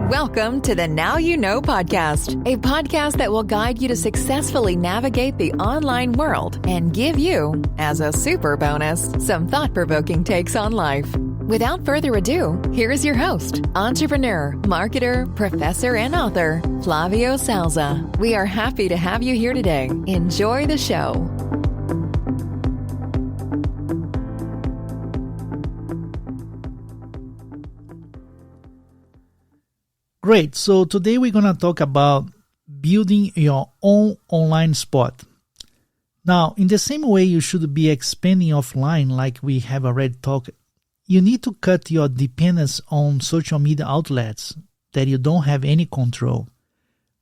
Welcome to the Now You Know podcast, a podcast that will guide you to successfully navigate the online world and give you, as a super bonus, some thought-provoking takes on life. Without further ado, here is your host, entrepreneur, marketer, professor, and author, Flavio Salza. We are happy to have you here today. Enjoy the show. Great. So today we're going to talk about building your own online spot. Now, in the same way you should be expanding offline like we have already talked, you need to cut your dependence on social media outlets that you don't have any control.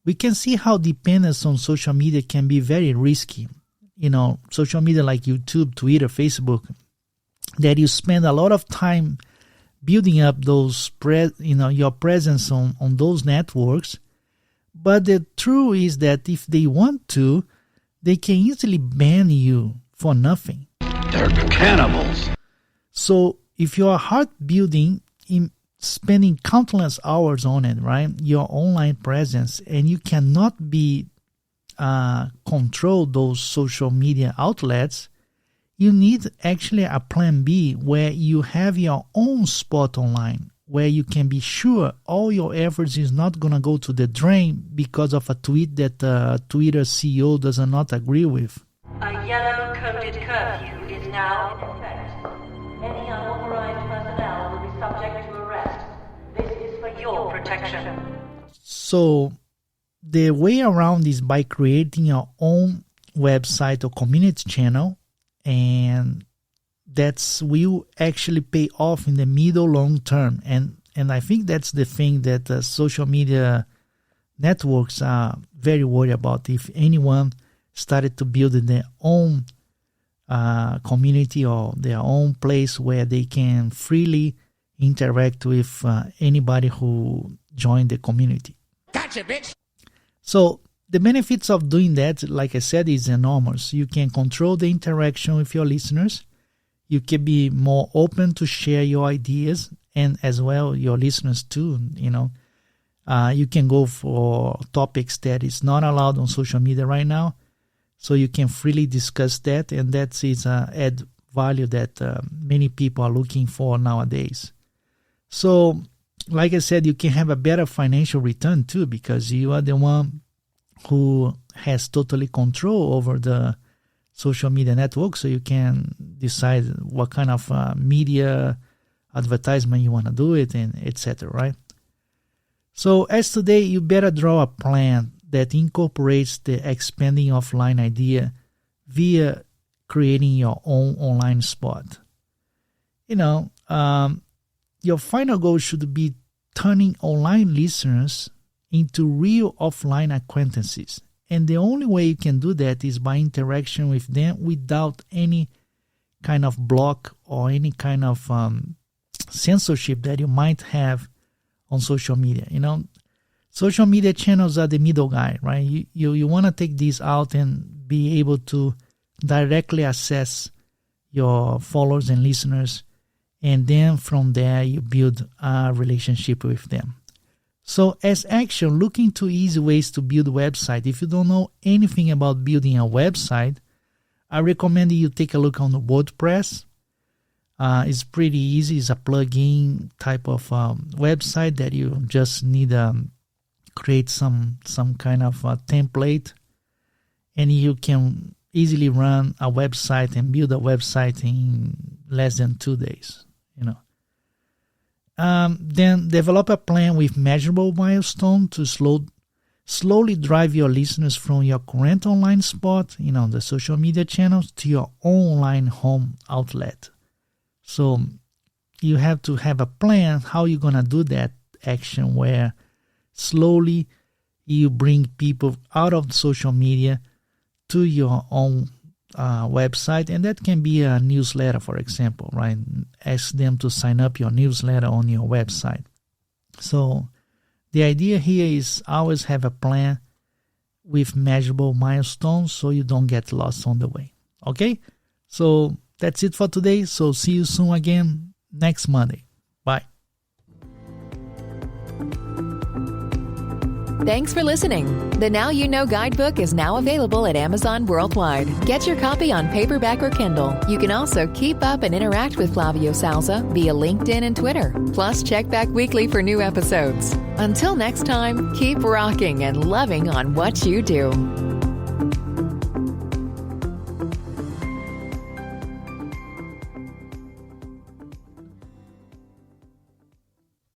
We can see how dependence on social media can be very risky. Social media like YouTube, Twitter, Facebook, that you spend a lot of time building up those your presence on those networks. But the truth is that if they want to, they can easily ban you for nothing. They're cannibals. So if you are hard building, in spending countless hours on it, right, your online presence, and you cannot be control those social media outlets, you need actually a plan B where you have your own spot online, where you can be sure all your efforts is not going to go to the drain because of a tweet that Twitter CEO does not agree with. A yellow-coded curfew is now in effect. Any unauthorized personnel will be subject to arrest. This is for your protection. So the way around is by creating your own website or community channel, and that will actually pay off in the middle long term. And I think that's the thing that social media networks are very worried about. If anyone started to build their own community or their own place where they can freely interact with anybody who joined the community. Gotcha, bitch. So the benefits of doing that, like I said, is enormous. You can control the interaction with your listeners. You can be more open to share your ideas, and as well your listeners too. You can go for topics that is not allowed on social media right now, so you can freely discuss that, and that is add value that many people are looking for nowadays. So, like I said, you can have a better financial return too, because you are the one who has totally control over the social media network, so you can decide what kind of media advertisement you want to do it, and etc., right? So as today, you better draw a plan that incorporates the expanding offline idea via creating your own online spot. Your final goal should be turning online listeners into real offline acquaintances. And the only way you can do that is by interaction with them without any kind of block or any kind of censorship that you might have on social media. Social media channels are the middle guy, right? You want to take these out and be able to directly access your followers and listeners, and then from there you build a relationship with them. So as action, look into easy ways to build a website. If you don't know anything about building a website, I recommend you take a look on the WordPress. It's pretty easy. It's a plugin type of website that you just need create some kind of template, and you can easily run a website and build a website in less than 2 days. Then develop a plan with measurable milestones to slowly drive your listeners from your current online spot, the social media channels, to your online home outlet. So you have to have a plan how you're going to do that action, where slowly you bring people out of social media to your own website, and that can be a newsletter, for example, right? Ask them to sign up your newsletter on your website. So the idea here is always have a plan with measurable milestones so you don't get lost on the way. Okay? So that's it for today. So see you soon again next Monday. Bye. Thanks for listening. The Now You Know guidebook is now available at Amazon worldwide. Get your copy on paperback or Kindle. You can also keep up and interact with Flavio Salza via LinkedIn and Twitter. Plus, check back weekly for new episodes. Until next time, keep rocking and loving on what you do.